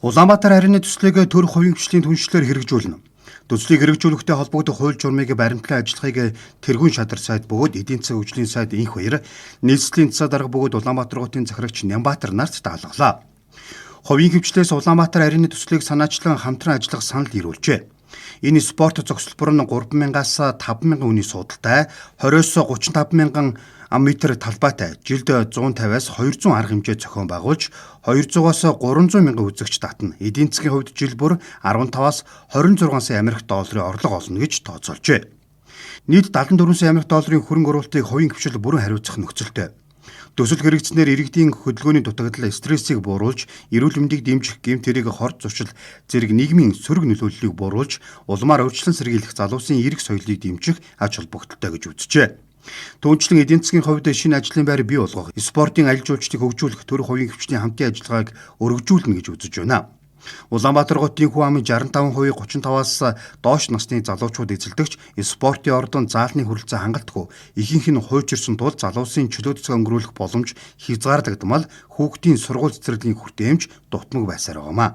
Улаанбаатар харины төслийг төрөх хувийн хвшлийн түншлэлээр хэрэгжүүлнэ. Төслийг хэрэгжүүлэхтэй холбогдох хууль журмыг баримтлан ажиллахыг тэргуун шадар сайд бөгөөд эдийн засгийн хөгжлийн сайд инх баяр, нийслэлийн засаг дарга бөгөөд Улаанбаатар хотын захирагч Нямбаатар нарт даалгалаа. Хувийн хвшлээс Улаанбаатар харины төслийг санаачлан хамтран ажиллах санал ирүүлжээ. Энэ спорт зохицолбор нь 3,000-аас 5,000 хүний суудалтай 20-оос 35,000 амметр талбайтай жилд 150-аас 200 арга хэмжээ зохион байгуулж 200-аас 300 мянган үзэгч татна. Эдийн засгийн хувьд жил бүр 15-аас 26 сая Америк долларын орлого олно гэж тооцоолжээ. Нийт 74 сая Америк долларын хөрөнгө оруулалтыг хувийн хвшил бүрэн хариуцах нөхцөлтэй. Төсөл хэрэгжснээр иргэдийн хөдөлгөөний дутагдал стрессийг бууруулж, эрүүл мэндийг дэмжих, гэмт хэрэг хорт зуршил зэрэг нийгмийн сөрөг нөлөөллийг бууруулж, улмаар өвчлөн сэргийлэх залуусын эрх соёлыг дэмжих ач холбогдолтой гэж үзжээ. Түүнчлэн эдийн засгийн хувьд шинэ ажлын байр бий болгох, спортын аялал жуулчлалыг хөгжүүлэх төрөх хувийн хвшлийн хамтын ажиллагааг өргөжүүлнэ гэж үзэж байна. Улаанбаатар хотын хүн амын 65% 35-аас доош насны залуучууд эзэлдэгч спортын ордон заалны хүрэлцээ хангалтгүй ихэнх нь хуучирсан тул залуусын чөлөөт өнгөрүүлэх боломж хязгаарлагдмал хүүхдийн сургууль цэцэрлэгийн хүртээмж дутмаг байсаар байгаамаа.